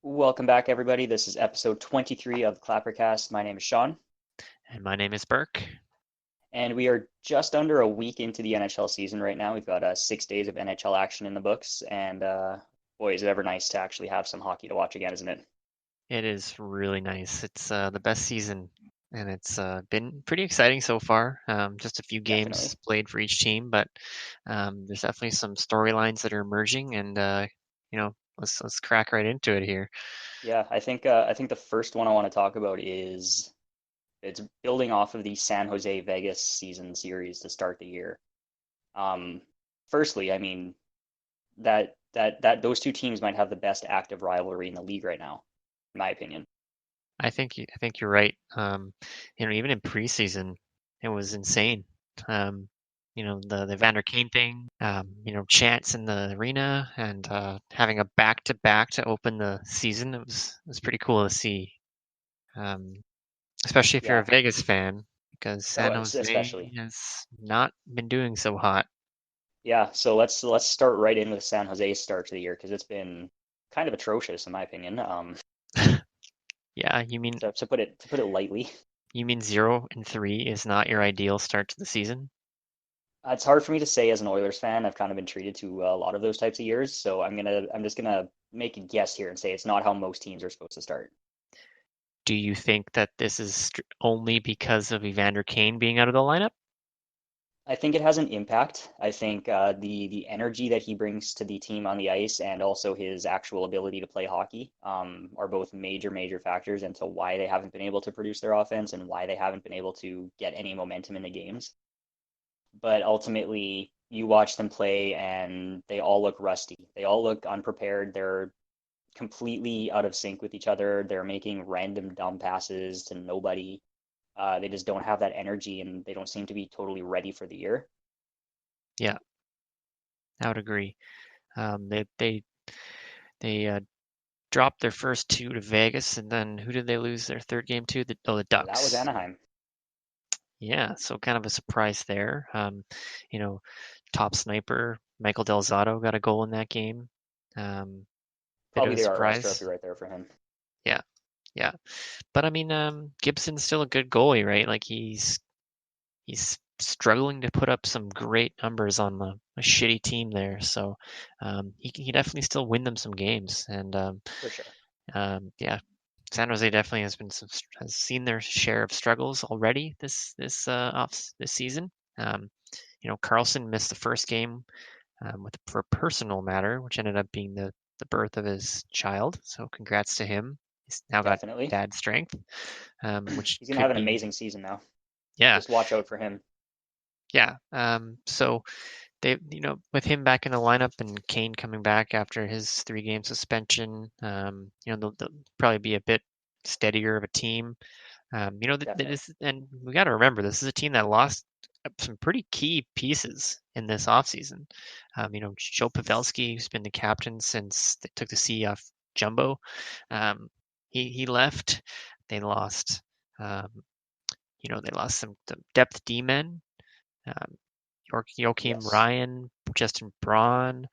Welcome back, everybody. This is episode 23 of the Clappercast. My name is Sean, And my name is Burke. and we are just under a week into the NHL season right now. We've got 6 days of NHL action in the books, and boy, is it ever nice to actually have some hockey to watch again, isn't it? It is really nice. It's the best season, and it's been pretty exciting so far. Just a few games Definitely. played for each team, but there's definitely some storylines that are emerging, and let's crack right into it here. Yeah, I think the first one I want to talk about is it's building off of the San Jose Vegas season series to start the year. Um, Firstly, I mean that those two teams might have the best active rivalry in the league right now, in my opinion. I think you're right. Even in preseason, it was insane. Um, the Vander Kane thing, chants in the arena and having a back-to-back to open the season. It was pretty cool to see, um, especially if you're a Yeah, Vegas fan, because oh, San Jose especially. has not been doing so hot. Yeah, so let's start right in with San Jose's start to the year because it's been kind of atrocious in my opinion. Yeah, you mean To put it lightly, 0-3 is not your ideal start to the season? it's hard for me to say as an Oilers fan. I've kind of been treated to a lot of those types of years, so I'm just gonna make a guess here and say it's not how most teams are supposed to start. Do you think that this is only because of Evander Kane being out of the lineup? I think it has an impact. I think the energy that he brings to the team on the ice and also his actual ability to play hockey are both major factors into why they haven't been able to produce their offense and why they haven't been able to get any momentum in the games. But ultimately, you watch them play and they all look rusty. They all look unprepared. They're completely out of sync with each other. They're making random dumb passes to nobody. They just don't have that energy and they don't seem to be totally ready for the year. Yeah, I would agree. They dropped their first two to Vegas, and then who did they lose their third game to? The That was Ducks. Anaheim. Yeah, so kind of a surprise there. You know, top sniper Michael Del Zotto got a goal in that game. Bit of Probably a the Art Ross Trophy surprise. right there for him. Yeah, yeah. But I mean, Gibson's still a good goalie, right? Like he's struggling to put up some great numbers on a shitty team there. So he definitely still win them some games. And For sure. yeah, San Jose definitely has seen their share of struggles already this season. Um, Carlson missed the first game for a personal matter, which ended up being the birth of his child. So congrats to him. He's now got Definitely. dad strength, which He's gonna have could an be amazing season now. yeah, Just watch out for him. yeah. So with him back in the lineup and Kane coming back after his 3 game suspension, they'll probably be a bit steadier of a team. That Definitely. is, and we got to remember this is a team that lost some pretty key pieces in this offseason. Joe Pavelski, who's been the captain since they took the C off Jumbo, um, he left. They lost, um, they lost some depth D men. Um, Joachim Yes. Ryan, Justin Braun.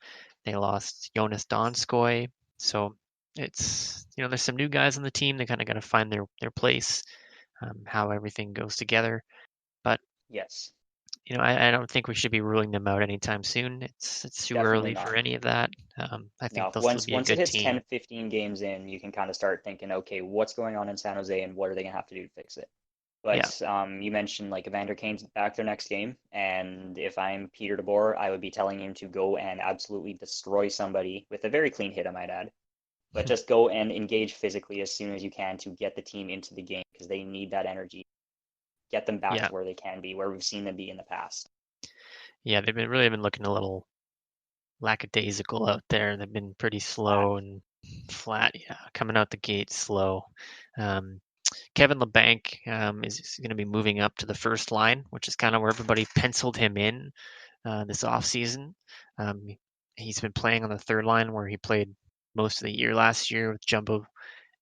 They lost Jonas Donskoy. So there's some new guys on the team. They kind of got to find their place, how everything goes together. But Yes. I don't think we should be ruling them out anytime soon. It's too Definitely early for not. any of that. I think No. they'll still Once be a once it good hits team. 10, 15 games in, you can kind of start thinking, okay, what's going on in San Jose and what are they gonna have to do to fix it? Yeah, But you mentioned like Evander Kane's back their next game, and if I'm Peter DeBoer, I would be telling him to go and absolutely destroy somebody with a very clean hit, I might add. But just go and engage physically as soon as you can to get the team into the game because they need that energy. Get them back yeah, to where they can be, where we've seen them be in the past. yeah. They've been really been looking a little lackadaisical out there. They've been pretty Flat. slow and flat. Yeah, coming out the gate slow. Um, Kevin LeBanc is going to be moving up to the first line, which is kind of where everybody penciled him in this offseason. Um, he's been playing on the third line where he played most of the year last year with Jumbo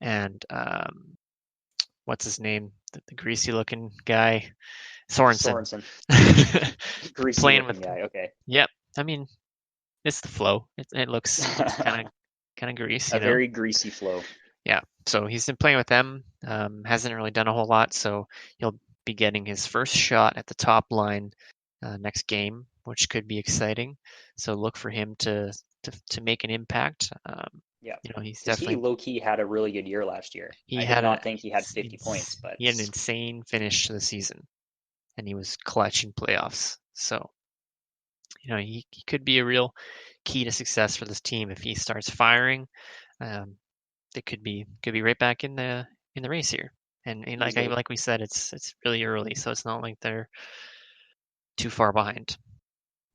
and what's his name? The greasy looking guy, Sorensen. Sorensen, greasy Playing looking with, guy. Okay. yep. I mean, it's the flow. It looks kind of kind of grease, A very greasy flow. Yeah, so he's been playing with them. Hasn't really done a whole lot, so he'll be getting his first shot at the top line next game, which could be exciting. So look for him to make an impact. Yeah, He's because he definitely low key had a really good year last year. he I did had a not think he had 50 points, but he had an insane finish to the season, and he was clutch in playoffs. So he could be a real key to success for this team if he starts firing. Um, they could be right back in the race here. And easily. like we said, it's really early, so it's not like they're too far behind.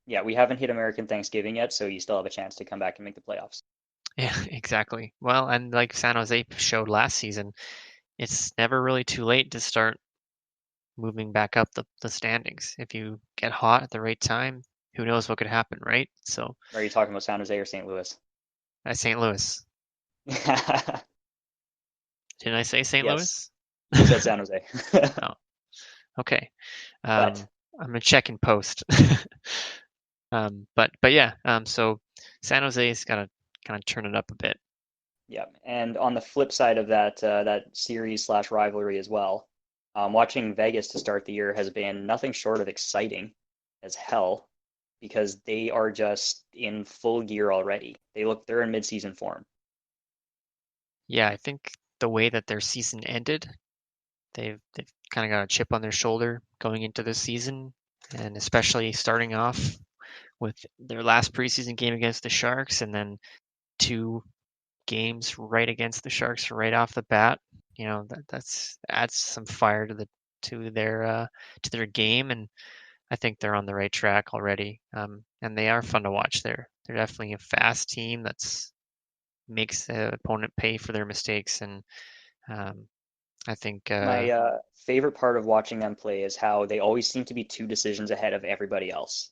Yeah, we haven't hit American Thanksgiving yet, so you still have a chance to come back and make the playoffs. Yeah, exactly. Well, and like San Jose showed last season, it's never really too late to start moving back up the standings. If you get hot at the right time, who knows what could happen, right? So Are you talking about San Jose or St. Louis? at St. Louis, didn't I say St. Yes, Louis? you said San Jose. Oh, okay. But I'm gonna check in post. But yeah. So San Jose's gotta kind of turn it up a bit. yeah, and on the flip side of that series slash rivalry as well, watching Vegas to start the year has been nothing short of exciting as hell because they are just in full gear already. They're in mid-season form. Yeah, I think the way that their season ended, they've kind of got a chip on their shoulder going into this season, and especially starting off with their last preseason game against the Sharks, and then two games right against the Sharks right off the bat. That's adds some fire to their game, and I think they're on the right track already. And they are fun to watch. They're definitely a fast team that's makes the opponent pay for their mistakes, and um, I think My favorite part of watching them play is how they always seem to be two decisions ahead of everybody else.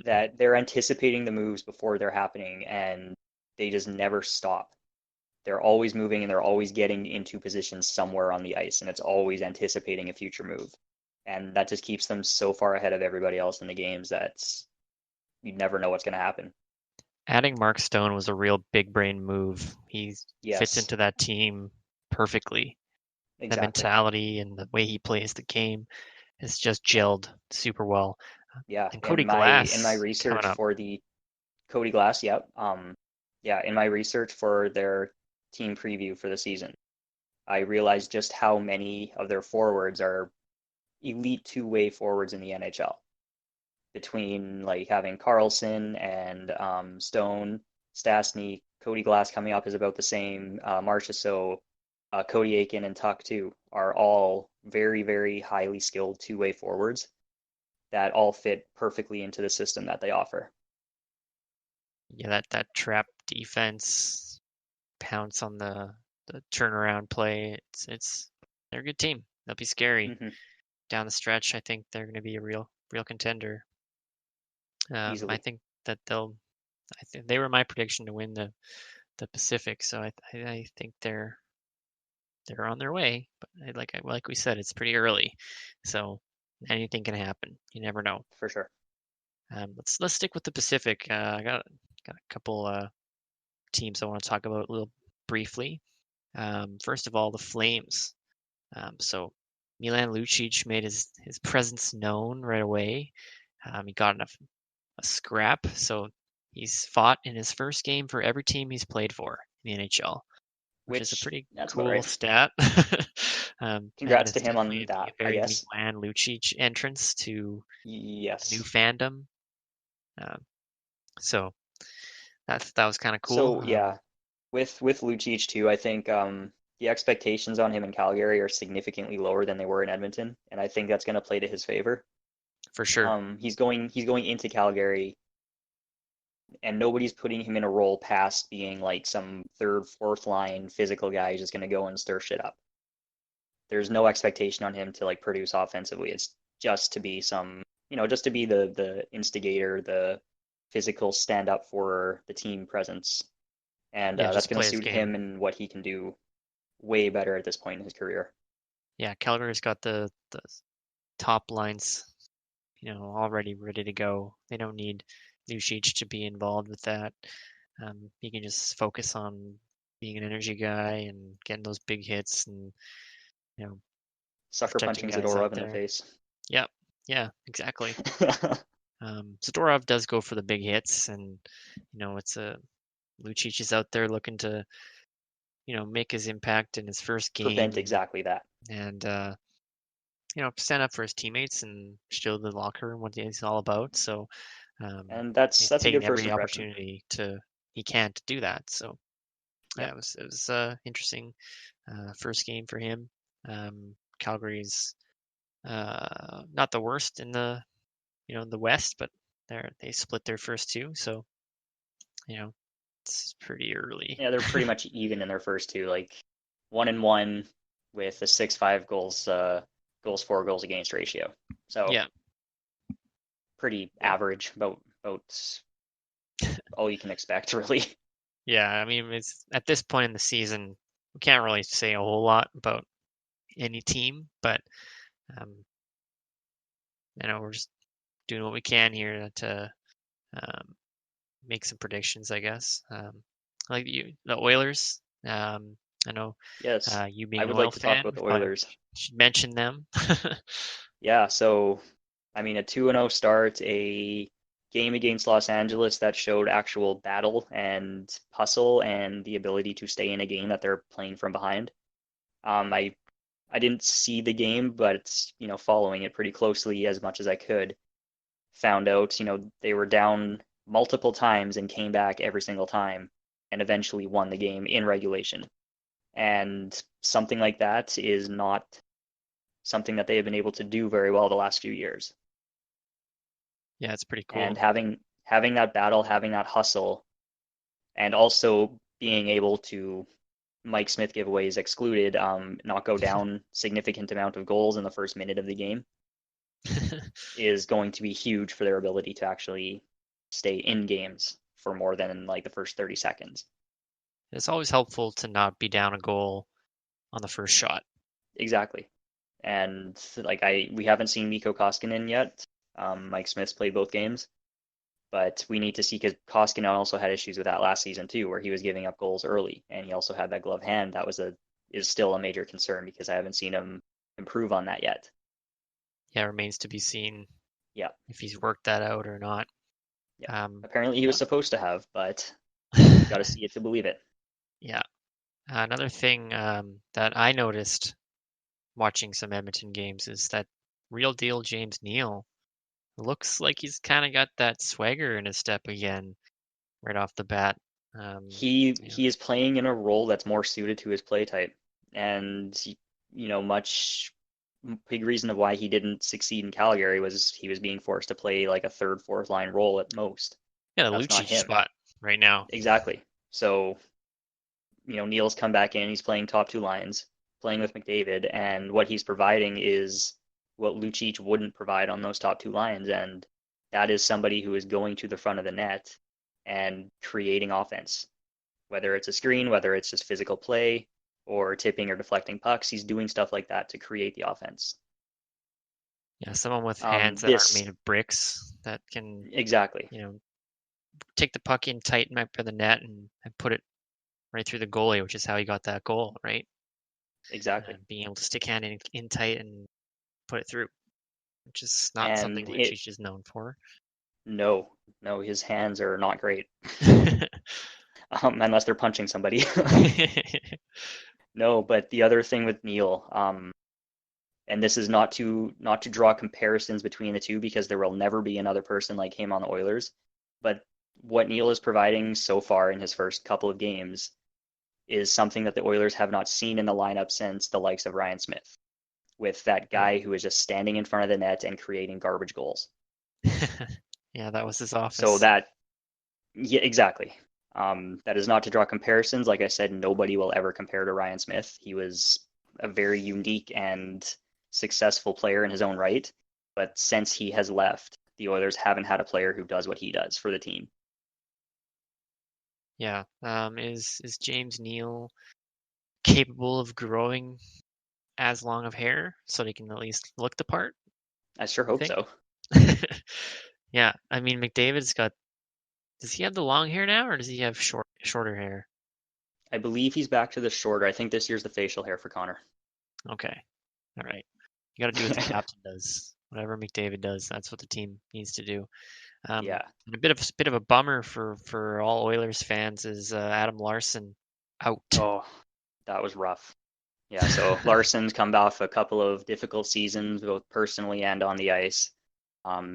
That they're anticipating the moves before they're happening and they just never stop. They're always moving and they're always getting into positions somewhere on the ice and it's always anticipating a future move. And that just keeps them so far ahead of everybody else in the games that you never know what's going to happen. adding Mark Stone was a real big brain move. He fits Yes, into that team perfectly. The exactly. mentality and the way he plays the game has just gelled super well. Yeah, And Cody in my Glass coming research up for the Cody Glass, yep. Yeah, in my research for their team preview for the season, I realized just how many of their forwards are elite two-way forwards in the NHL. Between like having Carlson and Stone, Stastny, Cody Glass coming up is about the same. Marchessault, Cody Aiken, and Tuck too are all very, very highly skilled two-way forwards that all fit perfectly into the system that they offer. Yeah, that trap defense pounce on the turnaround play. It's they're a good team. They'll be scary Hmm. down the stretch. I think they're going to be a real contender. I Easily, think that I think they were my prediction to win the Pacific, so I think they're on their way. But like we said, it's pretty early, so anything can happen. You never know. for sure. Let's stick with the Pacific. I got a couple teams I want to talk about a little briefly. First of all, the Flames. So Milan Lucic made his presence known right away. He got a scrap, so he's fought in his first game for every team he's played for in the NHL, which is a Which pretty that's about cool right. stat. And Congrats to it's him on definitely a that, I very guess. Milan Lucic entrance to a new Yes. fandom. Um, so that was kind of cool. So yeah, with Lucic too, I think the expectations on him in Calgary are significantly lower than they were in Edmonton, and I think that's going to play to his favor. For sure. He's going into Calgary, and nobody's putting him in a role past being like some third, fourth line physical guy who's just going to go and stir shit up. There's no expectation on him to like produce offensively. It's just to be just to be the instigator, the physical stand up for the team presence, and Yeah, that's just going to play his suit game. him and what he can do way better at this point in his career. Yeah, Calgary's got the top lines, already ready to go. They don't need Lucic to be involved with that. He can just focus on being an energy guy and getting those big hits and you know Sucker protecting punching guys out Zadorov in the there. face. Yep. Yeah, exactly. Zadorov does go for the big hits, and it's a Lucic is out there looking to make his impact in his first game Prevent exactly that. and stand up for his teammates and show the locker room what he's all about. So And that's he's a good taking first every impression. opportunity he can to do that. So yeah, Yep. it was interesting first game for him. Calgary's not the worst in the West, but they split their first two, so you know it's pretty early. Yeah, they're pretty much even in their first two, like 1-1 with a 6-5 goals for, goals against ratio. So Yeah, pretty yeah, average, about all you can expect, really. yeah. I mean, it's at this point in the season, we can't really say a whole lot about any team, but um, we're just doing what we can here to um, make some predictions, I guess. Like the Oilers. I know Yes, you I being an would Oil like to talk fan, about the but Oilers. should mention them. Yeah, so I mean, a 2-0 start, a game against Los Angeles that showed actual battle and hustle and the ability to stay in a game that they're playing from behind. I didn't see the game, but following it pretty closely as much as I could, found out, they were down multiple times and came back every single time and eventually won the game in regulation. And something like that is not something that they have been able to do very well the last few years. Yeah, it's pretty And cool. having that battle, having that hustle, and also being able to Mike Smith giveaways excluded, not go down significant amount of goals in the first minute of the game is going to be huge for their ability to actually stay in games for more than like the first 30 seconds. It's always helpful to not be down a goal on the first shot. Exactly. And like we haven't seen Mikko Koskinen yet. Mike Smith's played both games, but we need to see because Koskinen also had issues with that last season too, where he was giving up goals early, and he also had that glove hand. That is still a major concern because I haven't seen him improve on that yet. Yeah, it remains to be seen Yeah, if he's worked that out or not. yeah. Um, Apparently he was no- supposed to have, but you got to see it to believe it. yeah. Another thing that I noticed watching some Edmonton games is that real deal James Neal looks like he's kind of got that swagger in his step again right off the bat. Um, yeah, He is playing in a role that's more suited to his play type, and much big reason of why he didn't succeed in Calgary was he was being forced to play like a third, fourth line role at most. yeah, the That's not Lucic him. spot right now. Exactly. So, Neil's come back in, he's playing top two lines, playing with McDavid, and what he's providing is what Lucic wouldn't provide on those top two lines, and that is somebody who is going to the front of the net and creating offense. Whether it's a screen, whether it's just physical play, or tipping or deflecting pucks, he's doing stuff like that to create the offense. Yeah, someone with hands that aren't This made of bricks that can, exactly, take the puck in tight and up in the net and put it right through the goalie, which is how he got that goal, right? exactly, Being able to stick hand in tight and put it through, which is not something and it Lucic is known for. no, no, his hands are not great unless they're punching somebody. No, but the other thing with Neil, and this is not to draw comparisons between the two because there will never be another person like him on the Oilers, but what Neil is providing so far in his first couple of games is something that the Oilers have not seen in the lineup since the likes of Ryan Smith, with that guy who is just standing in front of the net and creating garbage goals. Yeah, that was his So office. that, yeah, exactly. That is not to draw comparisons. Like I said, nobody will ever compare to Ryan Smith. He was a very unique and successful player in his own right. But since he has left, the Oilers haven't had a player who does what he does for the team. Yeah. Is James Neal capable of growing as long of hair so they can at least look the part, I sure you hope think? so. Yeah, I mean McDavid's got Does he have the long hair now, or does he have shorter hair? I believe he's back to the shorter. I think this year's the facial hair for Connor. Okay, all right. You got to do what the captain does. Whatever McDavid does, that's what the team needs to do. Yeah. And a bit of a bummer for all Oilers fans is Adam Larson out. Oh, that was rough. Yeah, so Larson's come off a couple of difficult seasons, both personally and on the ice.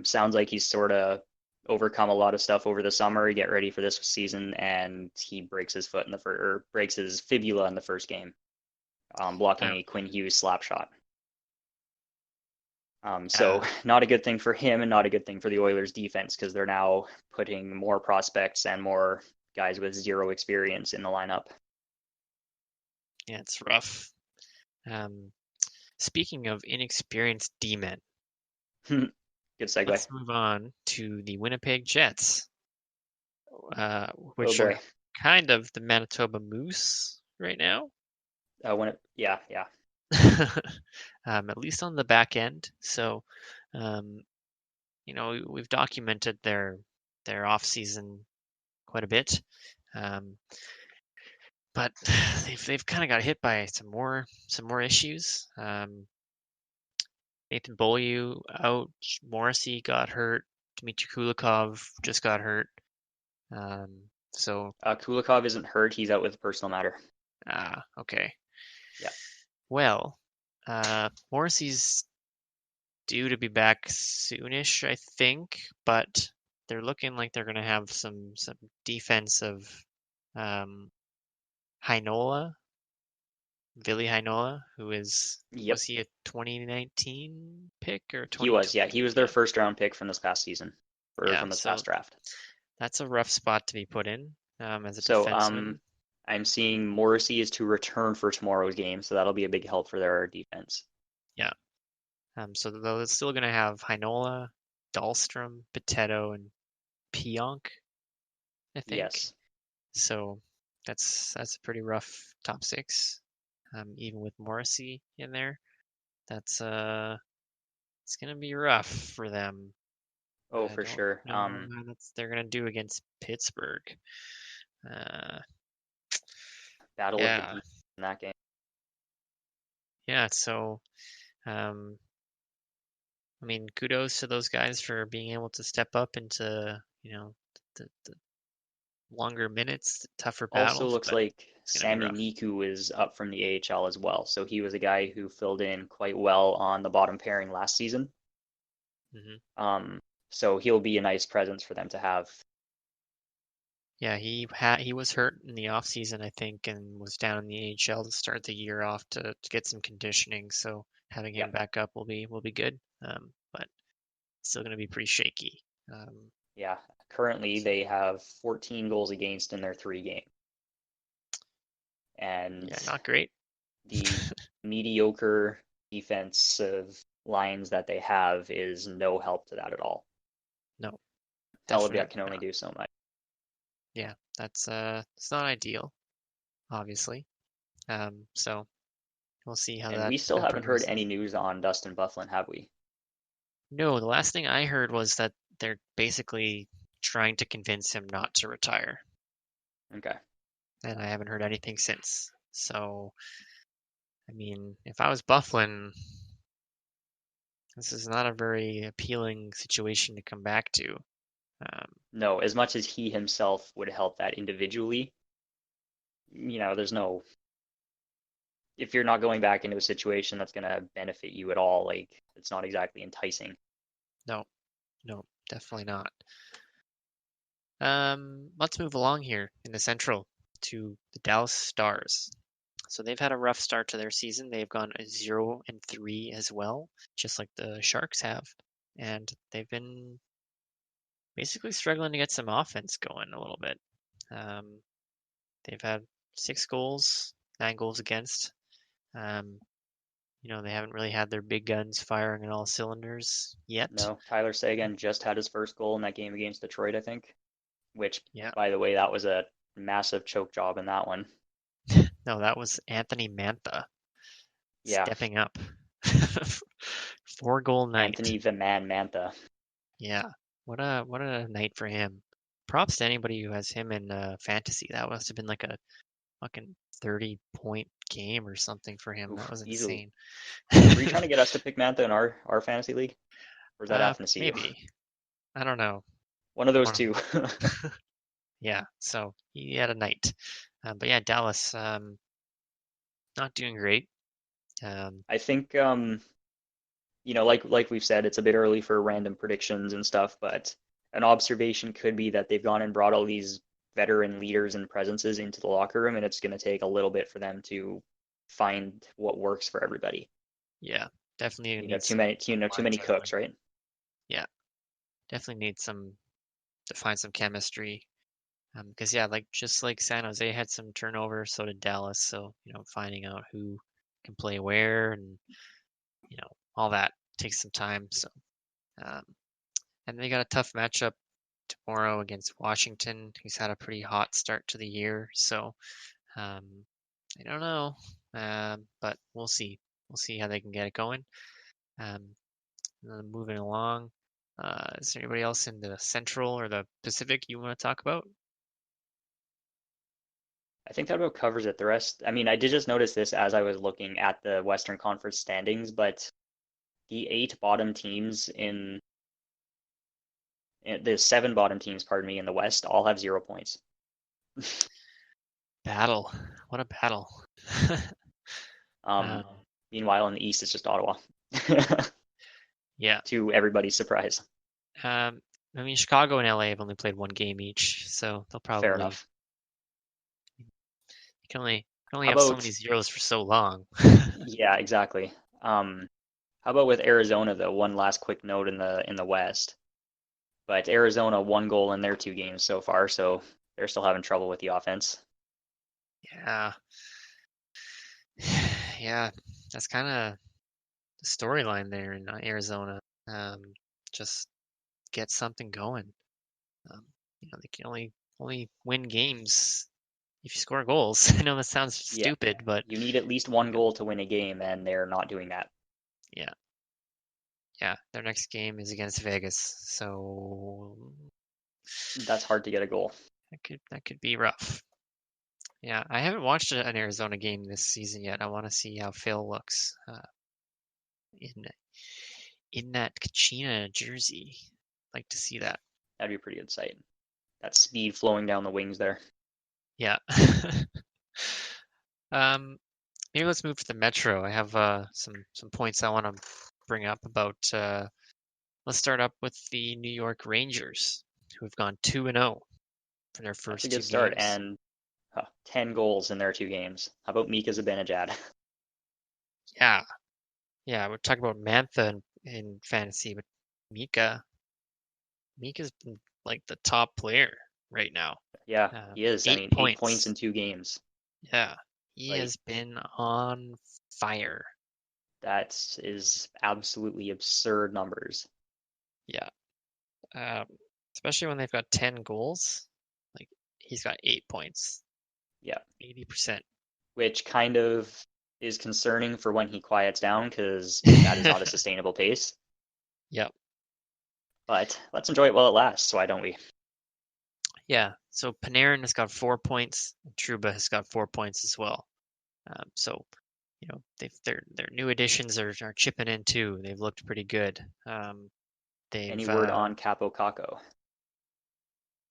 Sounds like he's sort of overcome a lot of stuff over the summer, get ready for this season, and he breaks his foot in the first, or breaks his fibula in the first game, blocking a Quinn Hughes slap shot. So not a good thing for him and not a good thing for the Oilers defense because they're now putting more prospects and more guys with zero experience in the lineup. Yeah, it's rough. Speaking of inexperienced D-men, Good segue. let's move on to the Winnipeg Jets, which Oh are boy. kind of the Manitoba Moose right now. Yeah. At least on the back end. So, we've documented their off season quite a bit, but they've kind of got hit by some more issues. Nathan Beaulieu out, Morrissey got hurt, Dmitry Kulikov just got hurt. So Kulikov isn't hurt; he's out with a personal matter. Okay. Yeah. Well, Morrissey's due to be back soonish, I think, but they're looking like they're going to have some defensive Heinola, Ville Heinola, who was he a 2019 pick or 2020? He was, yeah. He was their first round pick from this past season, or from this past draft. That's a rough spot to be put in as a defenseman. I'm seeing Morrissey is to return for tomorrow's game, so that'll be a big help for their defense. Yeah. So they're still going to have Heinola, Dahlstrom, Potato, and Pionk, I think. Yes. So that's a pretty rough top six, even with Morrissey in there. That's it's gonna be rough for them. Oh, for sure. How they're gonna do against Pittsburgh. Battle of the Deep in that game. Yeah, so I mean, kudos to those guys for being able to step up into, the longer minutes, tougher battles. Also looks like Sami Niku is up from the AHL as well. So he was a guy who filled in quite well on the bottom pairing last season. So he'll be a nice presence for them to have. Yeah, he was hurt in the off season, I think, and was down in the AHL to start the year off to get some conditioning. So having him back up will be good. But still going to be pretty shaky. Yeah, currently they have 14 goals against in their 3 games. And not great. The mediocre defensive lines that they have is no help to that at all. No. Hellebuyck can only do so much. Yeah, that's it's not ideal, obviously. So we'll see how that. And we still haven't heard any news on Dustin Byfuglien, have we? No, the last thing I heard was that they're basically trying to convince him not to retire. Okay. And I haven't heard anything since. So, I mean, if I was Byfuglien, this is not a very appealing situation to come back to. No, as much as he himself would help that individually, there's no. If you're not going back into a situation that's going to benefit you at all, like, it's not exactly enticing. No, definitely not. Let's move along here in the Central to the Dallas Stars. So they've had a rough start to their season. They've gone 0-3 as well, just like the Sharks have. And they've been basically struggling to get some offense going a little bit. They've had 6 goals, 9 goals against. They haven't really had their big guns firing on all cylinders yet. No, Tyler Seguin just had his first goal in that game against Detroit, I think. Which, by the way, that was a massive choke job in that one. No, that was Anthony Mantha stepping up. 4-goal night. Anthony the Man Mantha. Yeah, what a night for him. props to anybody who has him in fantasy. That must have been like a fucking 30-point game or something for him. That Oof, was easily. insane. Were you trying to get us to pick Mantha in our fantasy league? Or is that Athanasiu? Maybe. I don't know. One of those One of two. them. Yeah, so he had a night. But yeah, Dallas, not doing great. Um, I think like we've said, it's a bit early for random predictions and stuff, but an observation could be that they've gone and brought all these veteran leaders and presences into the locker room, and it's going to take a little bit for them to find what works for everybody. yeah, definitely You got needs too some many, too line many juggling. cooks, right? Yeah, definitely need some to find some chemistry. Because yeah, like just like San Jose had some turnover, so did Dallas. So finding out who can play where and all that takes some time. So um, and they got a tough matchup tomorrow against Washington, who's had a pretty hot start to the year. So um, I don't know, but we'll see. We'll see how they can get it going. Um, and then moving along, is there anybody else in the Central or the Pacific you want to talk about? I think that about covers it. The rest, I mean, I did just notice this as I was looking at the Western Conference standings, but the eight bottom teams in the seven bottom teams, pardon me, in the West all have 0 points. Battle. What a battle. Um, um, Meanwhile, in the East, it's just Ottawa, yeah. to everybo's surprise. I mean, Chicago and LA have only played one game each, so they'll Fair probably enough. you can only How have so many about, zeros for so long. yeah, exactly. How about with Arizona though? One last quick note in the West, but Arizona 1 goal in their 2 games so far, so they're still having trouble with the offense. Yeah. Yeah, that's kind of the storyline there in Arizona. Um, just get something going. Um, they can only win games if you score goals. I know that sounds Yeah, stupid, but you need at least one goal to win a game, and they're not doing that. yeah, yeah. Their next game is against Vegas, so That's hard to get a goal. that could be rough. Yeah, I haven't watched an Arizona game this season yet. I want to see how Phil looks in in that Kachina jersey. Like to see that. That'd be a pretty good sight. That speed flowing down the wings there. Yeah. Um, maybe let's move to the Metro. I have some points I want to bring up about. Let's start up with the New York Rangers, who have gone 2-0 for their That's a first good two start, games. and 10 goals in their 2 games. How about Mika Zibanejad? Yeah, yeah. We're talking about Mantha in fantasy, but Mika, Mika's been like the top player right now. Yeah, he is. I Eight mean, 8 points in points. 2 games. Yeah, he Like, has been on fire. that is absolutely absurd numbers. Yeah, um, especially when they've got 10 goals. Like he's got 8 points, Yeah, 80%. which kind of is concerning for when he quiets down because that is not a sustainable pace. Yep. But let's enjoy it while it lasts. Why don't we? Yeah. So Panarin has got 4 points. And Truba has got 4 points as well. So their new additions are chipping in too. They've looked pretty good. Any They've word on Capo Caco?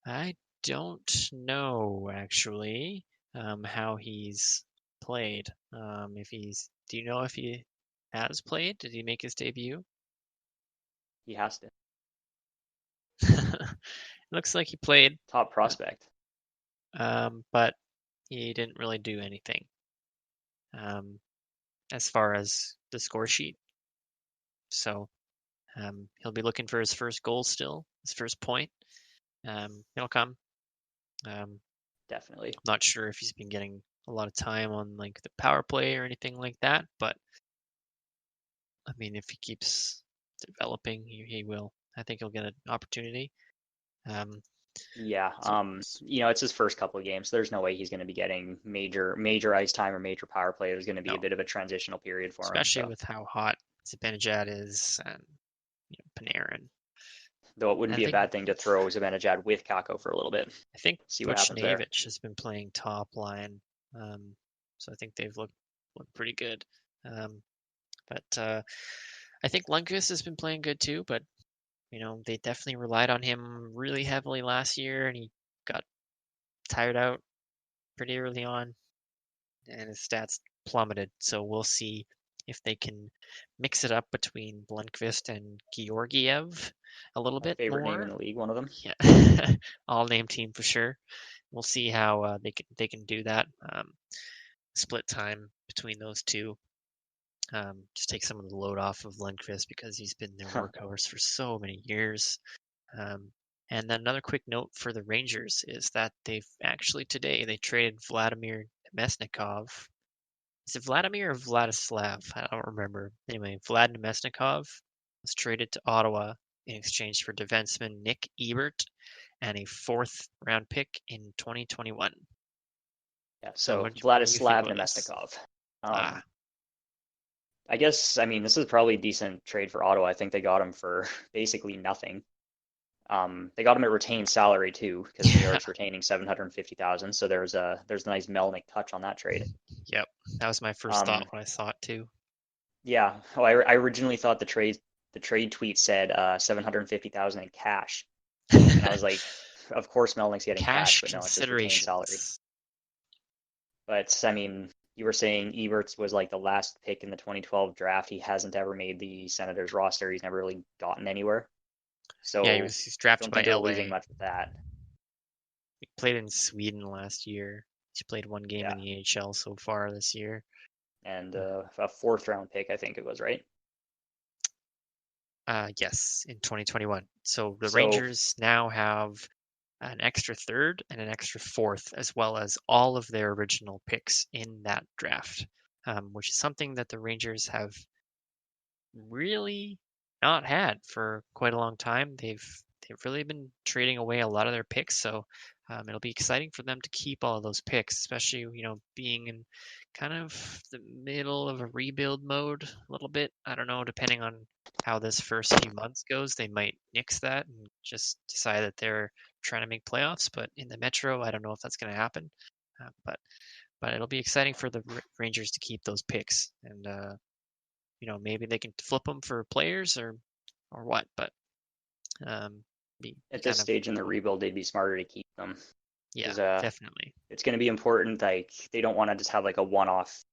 I don't know actually how he's played. If he's Do you know if he has played? Did he make his debut? He has to. Looks like he played, Top prospect. but he didn't really do anything um, as far as the score sheet. So he'll be looking for his first goal still, his first point. It'll come. I'm Definitely. not sure if he's been getting a lot of time on like the power play or anything like that, but I mean, if he keeps developing, he will. I think he'll get an opportunity. Um, Yeah. so, It's his first couple of games. So there's no way he's going to be getting major ice time or major power play. There's going to be a no, bit of a transitional period for him. especially So with how hot Zibanejad is and Panarin. Though it wouldn't I be a think bad thing to throw Zibanejad with Kako for a little bit. I think See what happens there. Buchnevich has been playing top line, so I think they've looked pretty good. Um, but I think Lundqvist has been playing good too. But they definitely relied on him really heavily last year, and he got tired out pretty early on, and his stats plummeted. So we'll see if they can mix it up between Lundqvist and Georgiev a little My bit favorite name in more. the league, one of them. Yeah, all name team for sure. We'll see how they can do that. Split time between those two. Just take some of the load off of Lundqvist because he's been their workhorse for so many years. Um, and then another quick note for the Rangers is that they've actually today they traded Vladimir Mesnikov. Is it Vladimir or Vladislav? I don't remember. Anyway, Vlad Mesnikov was traded to Ottawa in exchange for defenseman Nick Ebert and a fourth round pick in 2021. Yeah, So so what do you think Vladislav about this? Namestnikov. Ah, I guess, I mean, this is probably a decent trade for Ottawa. I think they got him for basically nothing. They got him at retained salary too, because New yeah, York's retaining 750,000. So there's a nice Melnick touch on that trade. yep. That was my first thought Um, when I saw it too. yeah. Oh, I originally thought the trade tweet said 750,000 in cash, and I was like, of course Melnick's getting cash, Cash but no, it's just retained salary. considerations. But I mean, you were saying Eberts was like the last pick in the 2012 draft. He hasn't ever made the Senators roster. He's never really gotten anywhere. Yeah, So he's drafted don't by think they're losing LA. much with that. He played in Sweden last year. He's played one game Yeah. in the AHL so far this year. And a fourth round pick, I think it was, right? Yes, in 2021. So the So Rangers now have an extra third and an extra fourth, as well as all of their original picks in that draft, which is something that the Rangers have really not had for quite a long time. They've really been trading away a lot of their picks, so it'll be exciting for them to keep all of those picks, especially being in kind of the middle of a rebuild mode a little bit. I don't know, depending on how this first few months goes, they might nix that and just decide that they're trying to make playoffs. But in the Metro, I don't know if that's going to happen. But it'll be exciting for the Rangers to keep those picks and maybe they can flip them for players or what, but be at this kind of stage in the rebuild, they'd be smarter to keep them yeah, because definitely. it's going to be important. Like they don't want to just have like a one-off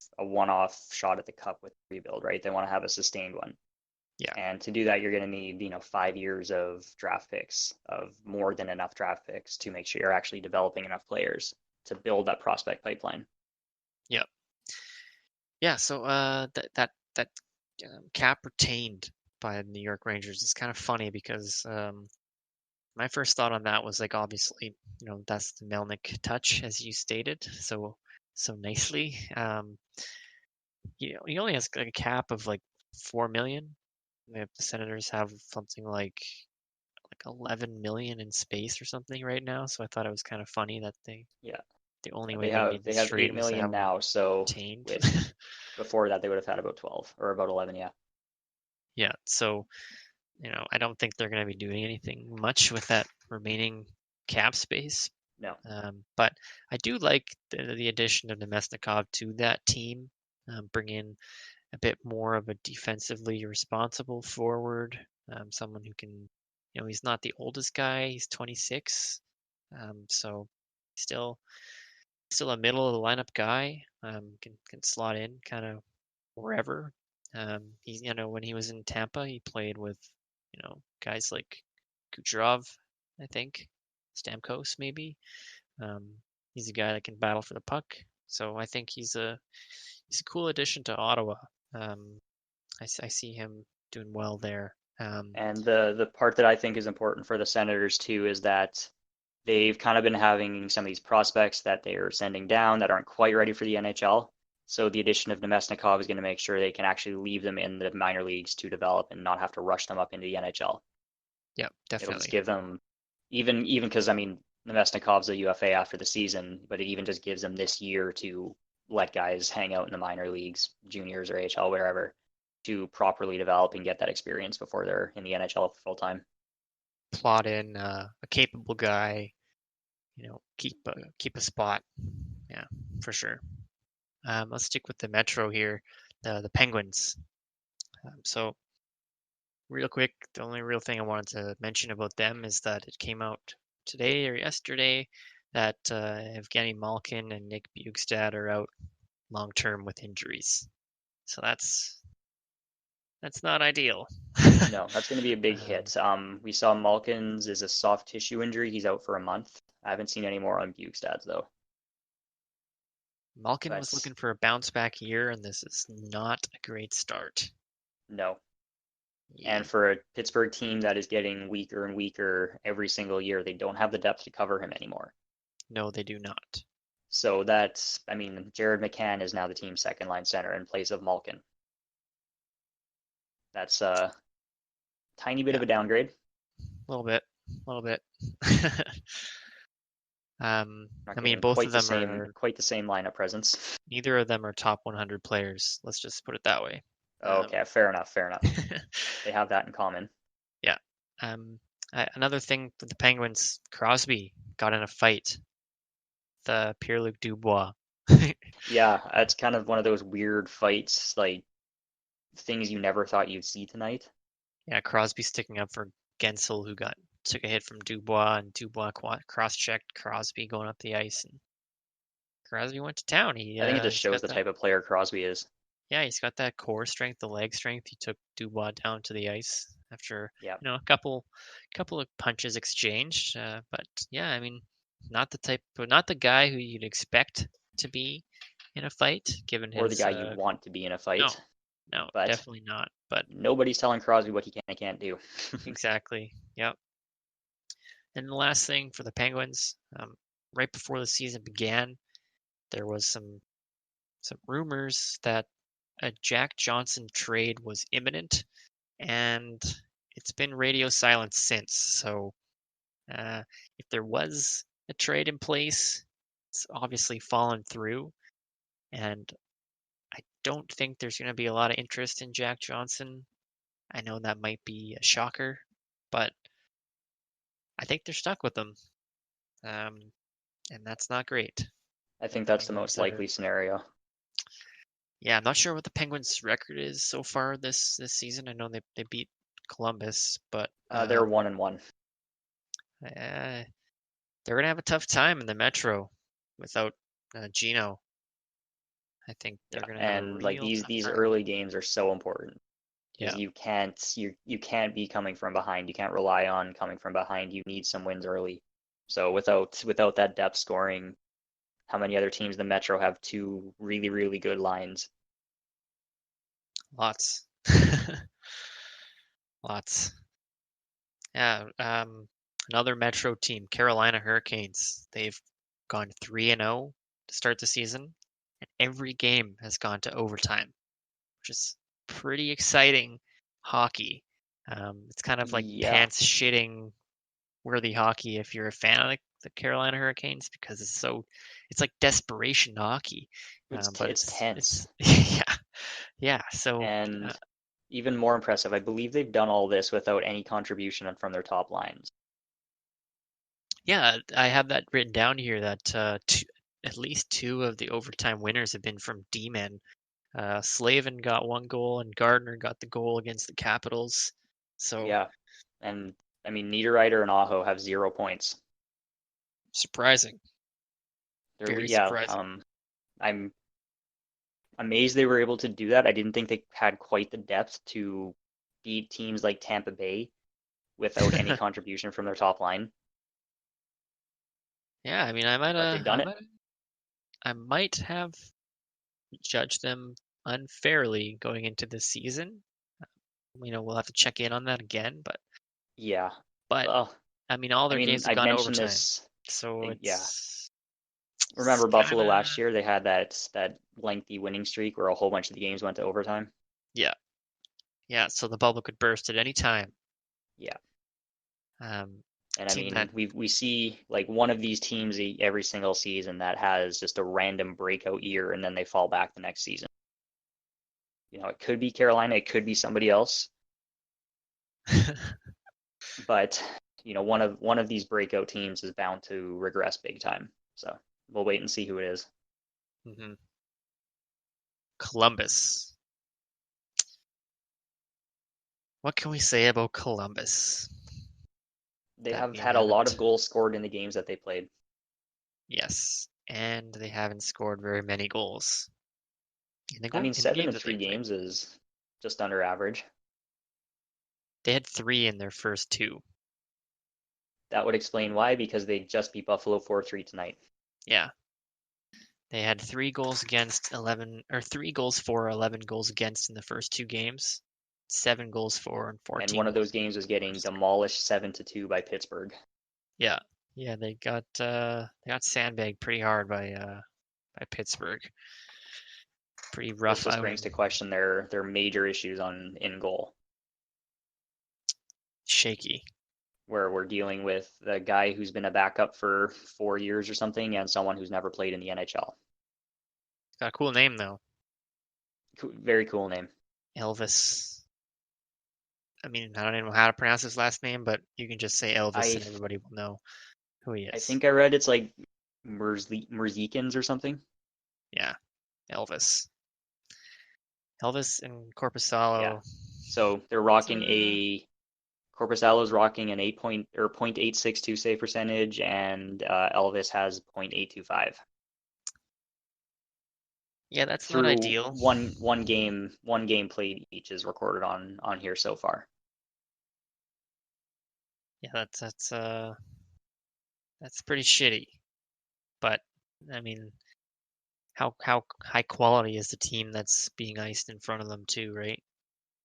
shot at the cup with the rebuild, right? They want to have a sustained one. Yeah. And to do that, you're going to need, 5 years of draft picks, of more than enough draft picks to make sure you're actually developing enough players to build that prospect pipeline. Yeah. Yeah, so that cap retained by the New York Rangers is kind of funny because my first thought on that was like obviously, that's the Melnick touch as you stated so nicely. He only has like a cap of like 4 million. The Senators have something like 11 million in space or something right now. So I thought it was kind of funny that Yeah, the only way they they have made they this have trade eight was to million have him now. So retained. with before that, they would have had about 12 or about 11. Yeah, Yeah, so I don't think they're going to be doing anything much with that remaining cap space. no, But I do like the addition of Nemesnikov to that team, bring in a bit more of a defensively responsible forward, someone who can, he's not the oldest guy, he's 26, so still still a middle of the lineup guy, can slot in kind of wherever. He's when he was in Tampa, he played with guys like Kucherov, I think, Stamkos maybe. Um, he's a guy that can battle for the puck, so I think he's a cool addition to Ottawa. Um, I see him doing well there. and the part that I think is important for the Senators too is that they've kind of been having some of these prospects that they are sending down that aren't quite ready for the NHL. So the addition of Nemesnikov is going to make sure they can actually leave them in the minor leagues to develop and not have to rush them up into the NHL. Yeah, It'll just definitely. give them even because I mean Nemesnikov's a UFA after the season, but it even just gives them this year to let guys hang out in the minor leagues, juniors or AHL, wherever, to properly develop and get that experience before they're in the NHL full time. plot in a capable guy, keep a spot. Yeah, for sure. Let's stick with the Metro here, the Penguins. So real quick, the only real thing I wanted to mention about them is that it came out today or yesterday that Evgeny Malkin and Nick Bjugstad are out long term with injuries. So that's not ideal. No, that's going to be a big hit. We saw Malkin's is a soft tissue injury. He's out for a month. I haven't seen any more on Bukestad's though. Malkin was But looking for a bounce back year, and this is not a great start. no. Yeah. And for a Pittsburgh team that is getting weaker and weaker every single year, they don't have the depth to cover him anymore. No, they do not. So that's, I mean, Jared McCann is now the team's second line center in place of Malkin. That's a tiny bit of a downgrade. A little bit. I mean, both quite of the them same, are. quite the same lineup presence. Neither of them are top 100 players. Let's just put it that way. Okay, fair enough. They have that in common. Yeah. Another thing with the Penguins, Crosby got in a fight. The Pierre-Luc Dubois. Yeah, it's kind of one of those weird fights, like things you never thought you'd see tonight. Yeah, Crosby sticking up for Gensel, who took a hit from Dubois, and Dubois cross-checked Crosby going up the ice, and Crosby went to town. I think it just shows the type of player Crosby is. Yeah, he's got that core strength, the leg strength. He took Dubois down to the ice after Yeah. a couple of punches exchanged. But yeah, I mean, not the guy who you'd expect to be in a fight, given Or the his. guy you want to be in a fight. No, but definitely not. But nobody's telling Crosby what he can and can't do. exactly. Yep. And the last thing for the Penguins, right before the season began, there was some rumors that a Jack Johnson trade was imminent, and it's been radio silence since. So if there was a trade in place, it's obviously fallen through, and I don't think there's going to be a lot of interest in Jack Johnson. I know that might be a shocker, but I think they're stuck with him, and that's not great. I think that's the most likely scenario. Yeah, I'm not sure what the Penguins' record is so far this season. I know they beat Columbus, but they're 1-1. they're gonna have a tough time in the Metro without Gino. I think they're gonna have a like real tough these time. early games are so important because Yeah. you can't be coming from behind. You can't rely on coming from behind. You need some wins early. So without that depth scoring, how many other teams in the Metro have two really, really good lines? Lots. Lots. Yeah. Another Metro team, Carolina Hurricanes. They've gone 3-0 to start the season, and every game has gone to overtime, which is pretty exciting hockey. It's kind of like Yeah, pants shitting worthy hockey if you're a fan of the Carolina Hurricanes, because it's like desperation hockey. But it's tense. yeah. So And even more impressive, I believe they've done all this without any contribution from their top lines. yeah, I have that written down here that at least two of the overtime winners have been from D-men. Slavin got one goal, and Gardner got the goal against the Capitals. So Yeah, and I mean Niederreiter and Aho have 0 points. surprising. Very surprising. I'm amazed they were able to do that. I didn't think they had quite the depth to beat teams like Tampa Bay without any contribution from their top line. Yeah, I mean, But they've done it. I might have judged them unfairly going into this season. We'll have to check in on that again, but Yeah. I mean, all their games have I've gone mentioned overtime, this. so Yeah. it's Remember Buffalo kinda last year? They had that lengthy winning streak where a whole bunch of the games went to overtime. yeah. So the bubble could burst at any time. Yeah. Um, And I team mean, that we see like one of these teams every single season that has just a random breakout year and then they fall back the next season. It could be Carolina, it could be somebody else. But one of these breakout teams is bound to regress big time. So we'll wait and see who it is. Mm-hmm. Columbus. What can we say about Columbus? They That have we had a lot of haven't. goals scored in the games that they played. Yes, and they haven't scored very many goals I mean, in the seven games in that they three played. games is just under average. They had 3 in their first 2. That would explain why, because they just beat Buffalo 4-3 tonight. Yeah, they had 3 goals against 11, or 3 goals for, 11 goals against in the first 2 games, 7 goals for, and And 14 one of goals those against games was in the getting first 3. demolished 7-2 by Pittsburgh. Yeah, yeah, they got sandbagged pretty hard by Pittsburgh. Pretty This rough just brings outing. to question their major issues on in goal, Shaky. where we're dealing with a guy who's been a backup for 4 years or something, and someone who's never played in the NHL. Got a cool name though, Very cool name. Elvis. I mean, I don't even know how to pronounce his last name, but you can just say Elvis I and everybody will know who he I is. think I read it's like Merzlikins or something. Yeah, Elvis. Elvis and Yeah. Corpusalo. So they're Those rocking are a Corpusalo's rocking an 0.862 save percentage, and Elvis has 0.825 yeah, that's not through ideal. one game played each is recorded on here so far. Yeah, that's pretty shitty. But I mean, how high quality is the team that's being iced in front of them too, right?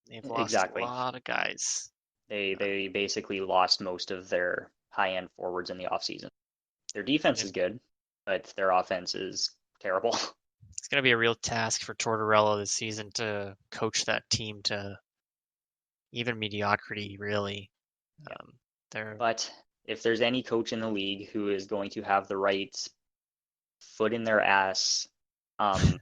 They've lost a Exactly. lot of guys. They basically lost most of their high end forwards in the offseason. Their defense is good, but their offense is terrible. It's going to be a real task for Tortorella this season to coach that team to even mediocrity, really. Yeah. Um, they're But if there's any coach in the league who is going to have the right foot in their ass um,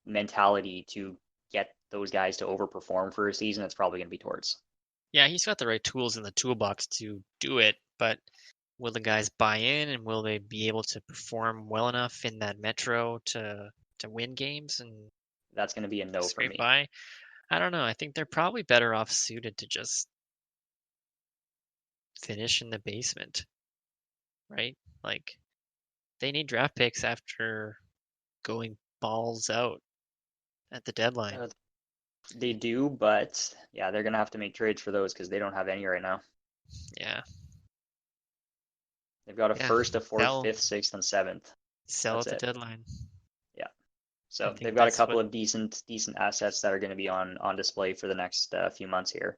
mentality to get those guys to overperform for a season, it's probably going to be Torts. yeah, he's got the right tools in the toolbox to do it, but will the guys buy in and will they be able to perform well enough in that metro to win games and That's going to be a no for scrape me. by? I don't know. I think they're probably better off suited to just finish in the basement, right? Like they need draft picks after going balls out at the deadline. Uh, they do, but yeah, they're going to have to make trades for those because they don't have any right now. Yeah, They've got a yeah. first, a fourth, Sell, fifth, sixth, and seventh. sell That's at the it. deadline. Yeah. I So think they've got a that's couple what. of decent assets that are going to be on display for the next few months here.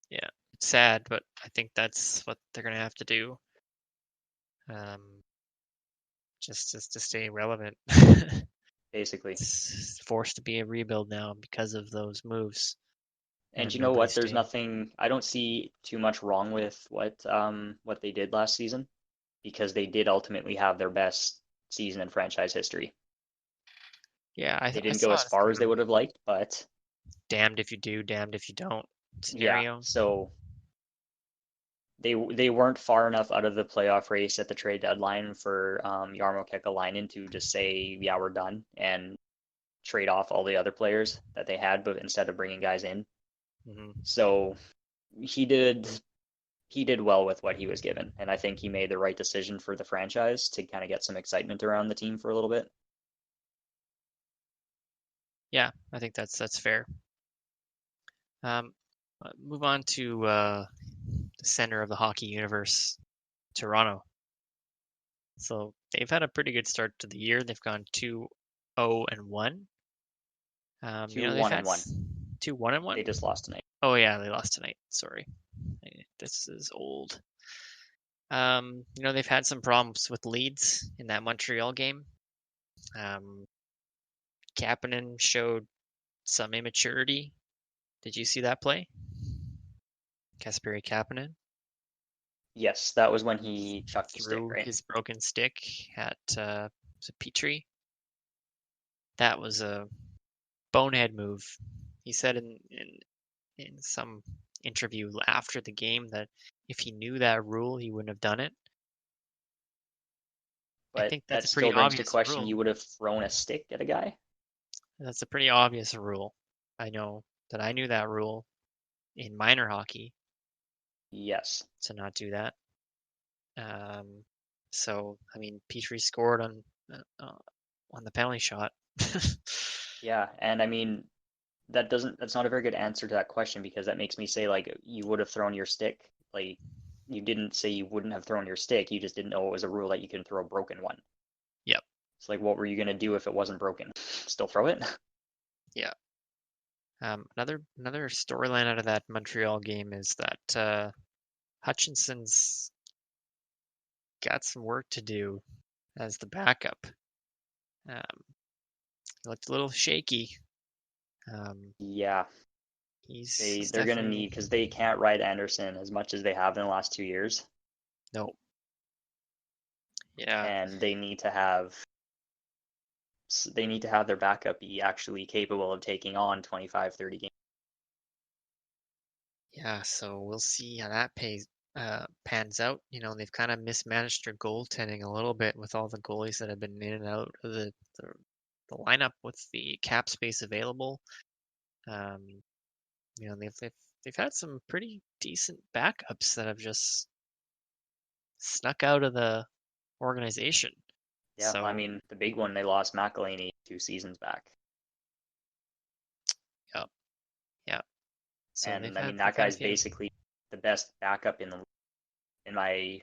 Yeah, it's sad, but I think that's what they're gonna have to do. Um, just to stay relevant. Basically. It's forced to be a rebuild now because of those moves, And and you know nobody's what? There's staying. nothing. I don't see too much wrong with what they did last season because they did ultimately have their best season in franchise history. Yeah, They I didn't go saw as it as far kind as they of would have liked, but damned if you do, damned if you don't yeah. scenario. So they weren't far enough out of the playoff race at the trade deadline for Jarmo Kekalainen to just say, yeah, we're done and trade off all the other players that they had, but instead of bringing guys in. Hmm. So he did he did well with what he was given, and I think he made the right decision for the franchise to kind of get some excitement around the team for a little bit. Yeah, I think that's fair. Um, move on to the center of the hockey universe, Toronto. So they've had a pretty good start to the year. They've gone 2-0-1. Two They've one had and one. 2-1-1. They just lost tonight. Oh yeah, they lost tonight. Sorry, this is old. They've had some problems with leads in that Montreal game. Um, Kapanen showed some immaturity. Did you see that play? Kasperi Kapanen Yes, that was when he chucked the stick, threw right? his broken stick at Petrie. That was a bonehead move. He said in some interview after the game that if he knew that rule, he wouldn't have done it. I But think that's that a pretty still brings to obvious question, rule. you would have thrown a stick at a guy? That's a pretty obvious rule. I know that I knew that rule in minor hockey Yes. to not do that. So I mean, Petrie scored on the penalty shot. Yeah, and I mean, that's not a very good answer to that question, because that makes me say, like, you would have thrown your stick. Like, you didn't say you wouldn't have thrown your stick, you just didn't know it was a rule that you can throw a broken one. Yep. It's like, what were you gonna do if it wasn't broken? Still throw it? Yeah. Another storyline out of that Montreal game is that Hutchinson's got some work to do as the backup. He looked a little shaky. Yeah, He's they're gonna definitely need, because they can't ride Anderson as much as they have in the last 2 years, no. Yeah, and they need to have their backup be actually capable of taking on 25, 30 games. yeah. So we'll see how that pans out. You know, they've kind of mismanaged their goaltending a little bit with all the goalies that have been in and out of the lineup with the cap space available. Um, you know, they've had some pretty decent backups that have just snuck out of the organization. Yeah, I So, mean, the big one, they lost McElhaney 2 seasons back. yeah, yeah. So And I mean, they've that had a guy's few. basically the best backup in my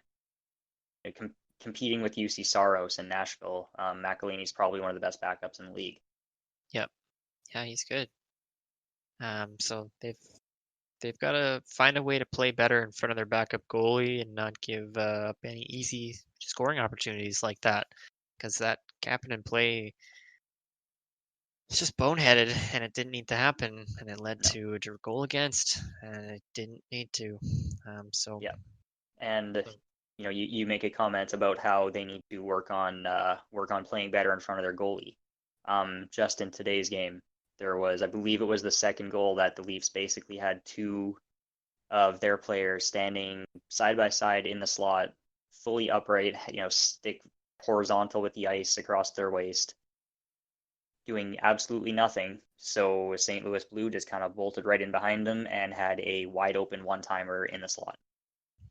competing with UC Saros in Nashville. McElhaney's probably one of the best backups in the league. Yep. Yeah, he's good. So they've got to find a way to play better in front of their backup goalie and not give up any easy scoring opportunities like that, because that Kapanen play is just boneheaded and it didn't need to happen, and it led No, to a goal against, and it didn't need to. So yeah, and so, you make a comment about how they need to work on playing better in front of their goalie. Just in today's game, there was, I believe it was the second goal, that the Leafs basically had two of their players standing side by side in the slot, fully upright, stick horizontal with the ice across their waist, doing absolutely nothing. So St. Louis Blue just kind of bolted right in behind them and had a wide open one timer in the slot.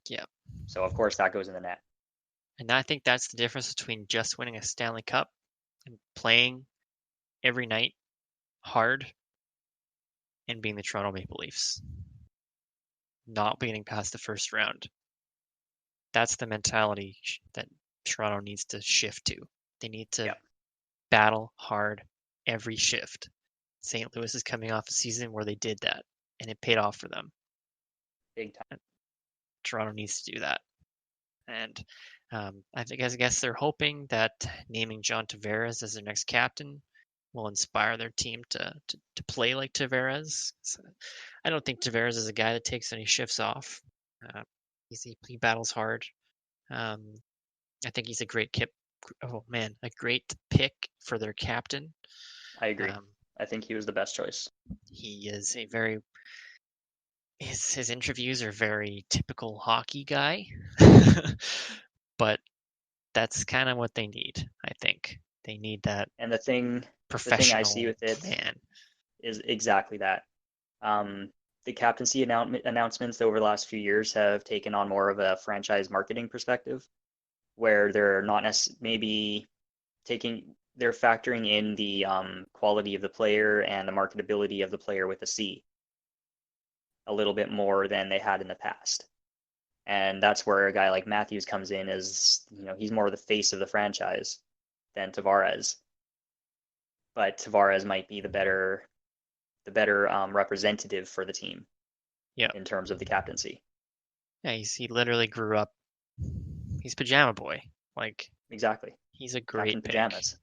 yeah. So of course that goes in the net. And I think that's the difference between just winning a Stanley Cup and playing every night hard and being the Toronto Maple Leafs, not getting past the first round. That's the mentality that Toronto needs to shift to. They need to Yep. battle hard every shift. St. Louis is coming off a season where they did that, and it paid off for them. Big time. Toronto needs to do that. And I guess they're hoping that naming John Tavares as their next captain will inspire their team to play like Tavares. So I don't think Tavares is a guy that takes any shifts off. Uh, he battles hard. Um, I think he's a great a great pick for their captain. I agree. Um, I think he was the best choice. he is a very his interviews are very typical hockey guy, but that's kind of what they need. I think they need that And the thing I see professional with it man. is exactly that. The captaincy announcements over the last few years have taken on more of a franchise marketing perspective, where they're not maybe they're factoring in the quality of the player and the marketability of the player with a C a little bit more than they had in the past. And that's where a guy like Matthews comes in, as he's more the face of the franchise than Tavares. But Tavares might be the better representative for the team Yeah, in terms of the captaincy. yeah. He literally grew up. He's pajama boy. Like Exactly. he's a Captain great pick. Pajamas.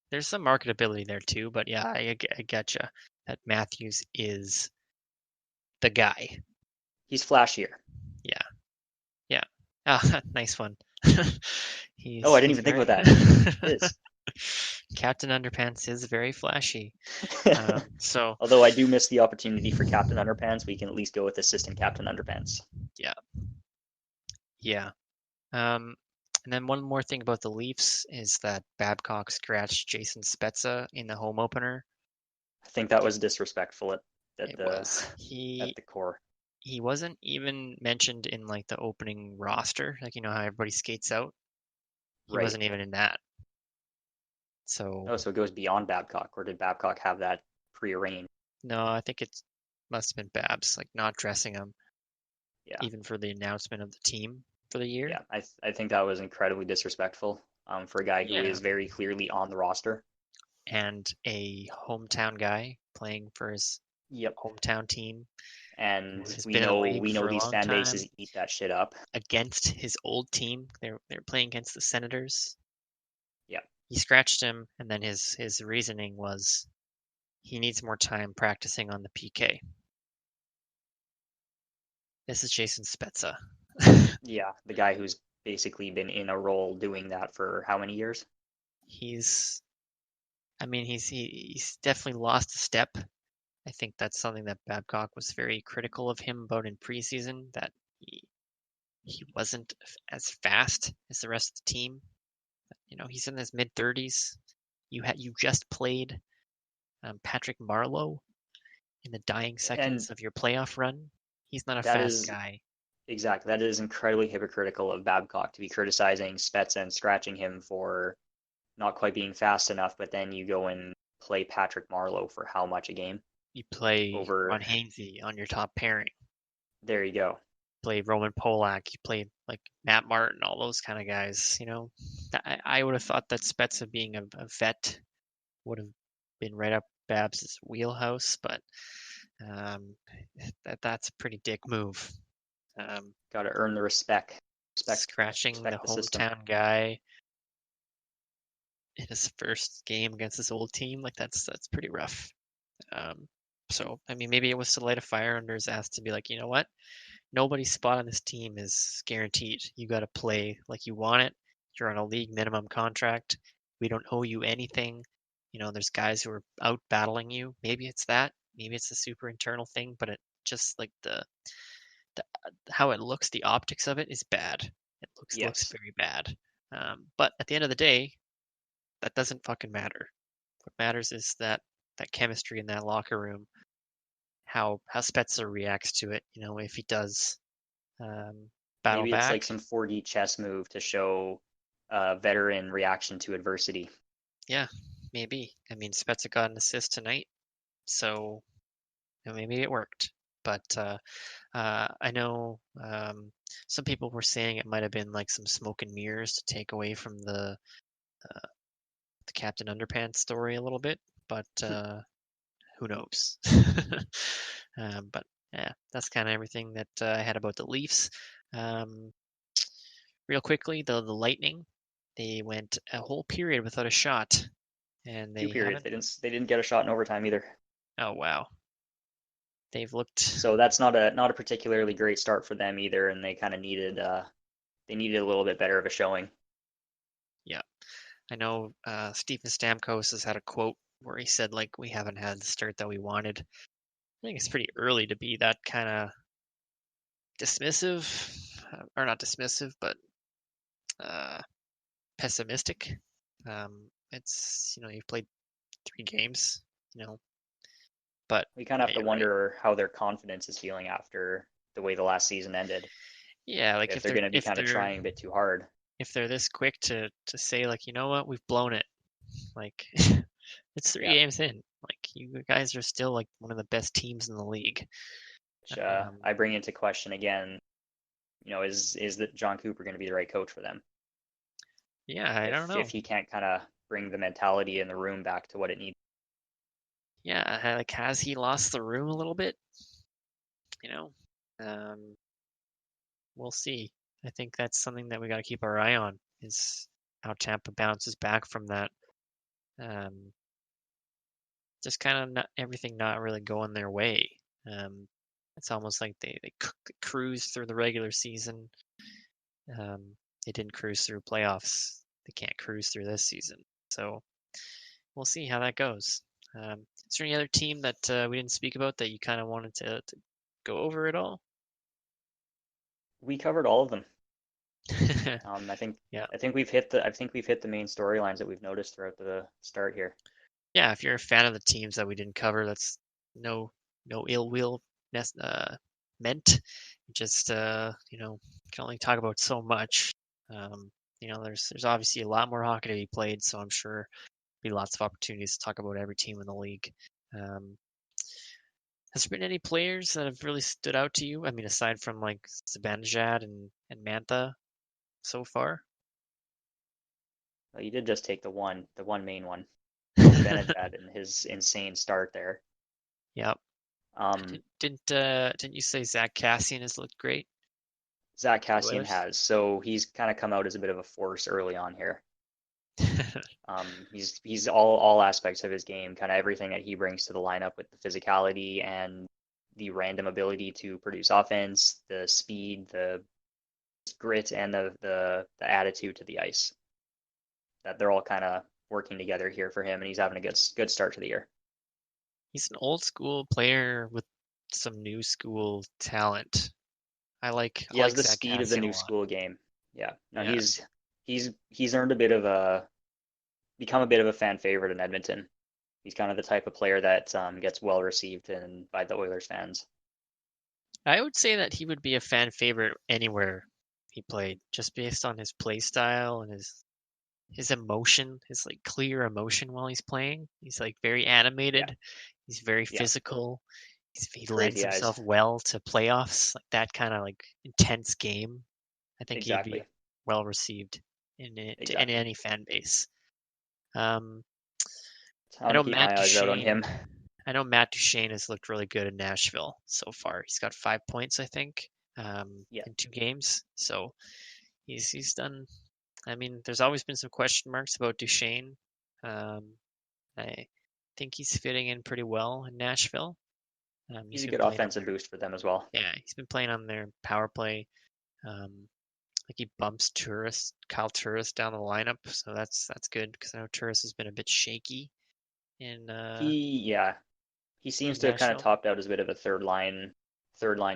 There's some marketability there too, but yeah, I getcha that Matthews is the guy. He's flashier. Yeah, yeah. Ah, nice one. Oh, I didn't He's even think very about that. It is. Captain Underpants is very flashy. So Although I do miss the opportunity for Captain Underpants, we can at least go with Assistant Captain Underpants. yeah, Yeah. Um, and then one more thing about the Leafs is that Babcock scratched Jason Spezza in the home opener. I think that was disrespectful at It the was. at the core. He wasn't even mentioned in like the opening roster, like you know how everybody skates out. He Right. wasn't even in that. So Oh, so it goes beyond Babcock, or did Babcock have that prearranged? no, I think it must have been Babs, like not dressing him Yeah, even for the announcement of the team for the year. yeah. I think that was incredibly disrespectful for a guy who Yeah. is very clearly on the roster. And a hometown guy playing for his Yep. hometown team who And has we been in the know league we know for a these long fan bases time eat that shit up. against his old team. They're playing against the Senators. Yeah. He scratched him, and then his reasoning was he needs more time practicing on the PK. This is Jason Spezza. Yeah, the guy who's basically been in a role doing that for how many years? he's I mean he's definitely lost a step. I think that's something that Babcock was very critical of him about in preseason, that he wasn't as fast as the rest of the team. You know, he's in his mid 30s. You just played Patrick Marleau in the dying And seconds of your playoff run. He's not a that fast is guy. exactly, that is incredibly hypocritical of Babcock to be criticizing Spezza and scratching him for not quite being fast enough, but then you go and play Patrick Marleau for how much a game? You play Over, Ron Hainsey on your top pairing. there you go. Play Roman Polak. You play like Matt Martin, all those kind of guys. You know, I would have thought that Spezza being a vet would have been right up Babs' wheelhouse, but um, that's a pretty dick move. Um, Got to earn the Scratching the respect the system. hometown guy in his first game against his old team, like that's pretty rough. Um, so I mean, maybe it was to light a fire under his ass to be like, you know what? Nobody's spot on this team is guaranteed. You got to play like you want it. You're on a league minimum contract. We don't owe you anything. You know, there's guys who are out battling you. Maybe it's that. Maybe it's a super internal thing, but it just like the how it looks, the optics of it is bad. It looks Yes. very bad. But at the end of the day, that doesn't fucking matter. What matters is that chemistry in that locker room, how Spezza reacts to it. You know, if he does um, battle Maybe it's like back, some 4D chess move to show veteran reaction to adversity. yeah, maybe. I mean, Spezza got an assist tonight, so you know, maybe it worked. But I know some people were saying it might have been like some smoke and mirrors to take away from the Captain Underpants story a little bit, but who knows? But yeah, that's kind of everything that I had about the Leafs. Um, Real quickly, the Lightning, they went a whole period without a shot, and Two they periods. haven't. They didn't get a shot in overtime either. Oh wow, they've looked. So that's not a particularly great start for them either, and they kind of needed they needed a little bit better of a showing. Yeah, I know. Stephen Stamkos has had a quote where he said like, "We haven't had the start that we wanted." I think it's pretty early to be that kind of dismissive, or not dismissive, but uh, pessimistic. It's you've played 3 games, you know, but We kind of yeah, have to you're right. wonder how their confidence is feeling after the way the last season ended. Yeah, like If they're going to be kind of trying a bit too hard. if they're this quick to say like, you know what, we've blown it. Like it's three Yeah, games in. Like you guys are still like one of the best teams in the league. which Um, I bring into question again. Is that John Cooper going to be the right coach for them? yeah, I don't If know. he can't kind of bring the mentality in the room back to what it needs. Yeah, like has he lost the room a little bit? You know, um, we'll see. I think that's something that we got to keep our eye on is how Tampa bounces back from that. Um, just kind of not everything not really going their way. Um, it's almost like they cruise through the regular season. They didn't cruise through playoffs. They can't cruise through this season. So we'll see how that goes. Is there any other team that we didn't speak about that you kind of wanted to go over at all? We covered all of them. I think Yeah. I think we've hit the main storylines that we've noticed throughout the start here. Yeah, if you're a fan of the teams that we didn't cover, that's no no ill will meant. Just can only talk about so much. Um, there's obviously a lot more hockey to be played, so I'm sure there'll be lots of opportunities to talk about every team in the league. Um, has there been any players that have really stood out to you? I mean, aside from like Zibanejad and Mantha so far? Well, you did just take the one main one, Zibanejad, and his insane start there. Yep. Um, Didn't you say Zach Cassian has looked great Zach for the Cassian Oilers? has, so he's kind of come out as a bit of a force early on here. He's all aspects of his game, kind of everything that he brings to the lineup with the physicality and the random ability to produce offense, the speed, the grit, and the attitude to the ice. That they're all kind of working together here for him, and he's having a good start to the year. He's an old school player with some new school talent. He I has like the Zach speed of the Cassian a new lot. school game. Yeah, no, Yeah. he's earned a bit of a become a bit of a fan favorite in Edmonton. He's kind of the type of player that gets well received and by the Oilers fans. I would say that he would be a fan favorite anywhere he played, just based on his play style and his emotion, his like clear emotion while he's playing. He's like very Yeah, animated. He's very yeah, physical. He lends crazy eyes. himself well to playoffs, like that kind of like intense game. I think he'd be Exactly, well received in exactly. any fan base. Um, I'm I gonna know keep my eyes out on him. I know Matt Duchene has looked really good in Nashville so far. He's got 5 points, I think, Yeah, in 2 games. So he's done. I mean, there's always been some question marks about Duchene. Um, I think he's fitting in pretty well in Nashville. he's He's a been good playing on offensive boost for them as well. he's been playing on their power play. Like he bumps Kyle Turris down the lineup, so that's good because I know Turris has been a bit shaky Yeah, he seems in to have kind of Nashville. topped out as a bit of a third line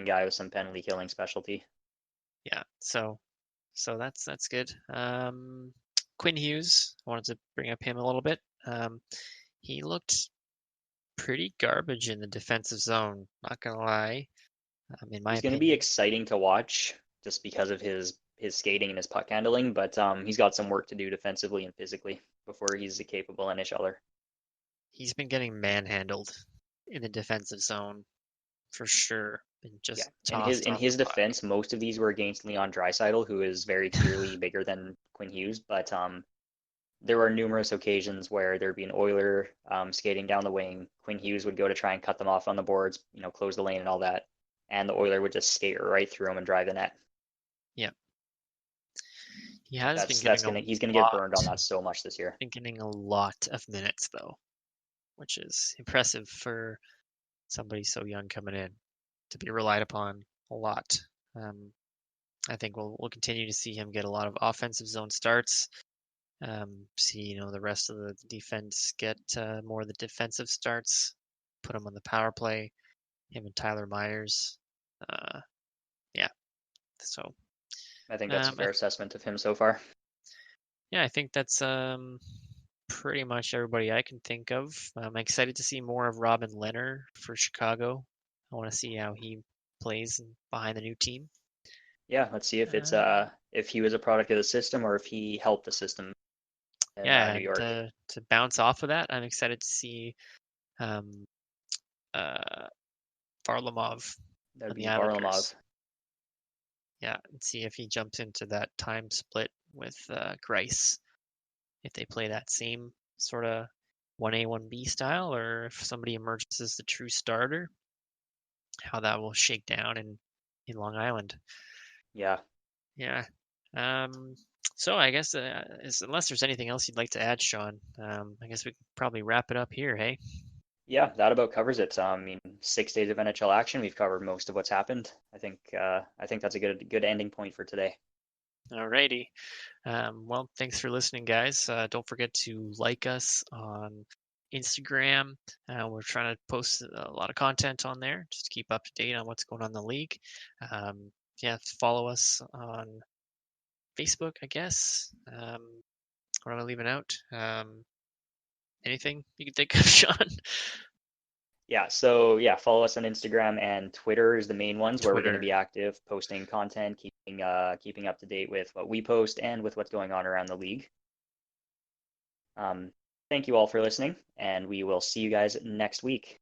guy with some penalty killing specialty. Yeah, so that's good. Quinn Hughes, I wanted to bring up him a little bit. He looked pretty garbage in the defensive zone, not gonna lie, in my He's going to be opinion. exciting to watch just because of his skating and his puck handling, but he's got some work to do defensively and physically before he's a capable NHLer. He's been getting manhandled in the defensive zone for sure, and Yeah, just and tossed in off the his puck. defense, most of these were against Leon Draisaitl, who is very clearly bigger than Quinn Hughes. But there were numerous occasions where there'd be an Oiler skating down the wing. Quinn Hughes would go to try and cut them off on the boards, close the lane and all that, and the Oiler would just skate right through him and drive the net. Yeah, he has been That's getting a gonna he's gonna get burned on lot, that so much this year. been getting a lot of minutes though, which is impressive for somebody so young coming in to be relied upon a lot. Um, I think we'll continue to see him get a lot of offensive zone starts. See, the rest of the defense get more of the defensive starts. Put him on the power play. Him and Tyler Myers. Uh, yeah. So, I think that's a um, I, fair assessment of him so far. yeah, I think that's pretty much everybody I can think of. I'm excited to see more of Robin Leonard for Chicago. I want to see how he plays behind the new team. Yeah, let's see Um, if he was a product of the system or if he helped the system in yeah, New and York. to bounce off of that, I'm excited to see um, uh, Varlamov That would on the be Varlamov. Islanders. Yeah, and see if he jumps into that time split with Grice. If they play that same sort of 1A, 1B style, or if somebody emerges as the true starter, how that will shake down in Long Island. Yeah, Yeah. So I guess unless there's anything else you'd like to add, Sean, I guess we can probably wrap it up here. Hey. yeah, that about covers it. I mean, 6 days of NHL action. We've covered most of what's happened. I think that's a good ending point for today. Alrighty. Well, thanks for listening, guys. Don't forget to like us on Instagram. We're trying to post a lot of content on there just to keep up to date on what's going on in the league. Yeah, follow us on Facebook, I guess. What am I leaving out? Anything you can think of, Sean? Yeah, so yeah, follow us on Instagram and Twitter is the main ones where we're going to Twitter. be active, posting content, keeping up to date with what we post and with what's going on around the league. Thank you all for listening, and we will see you guys next week.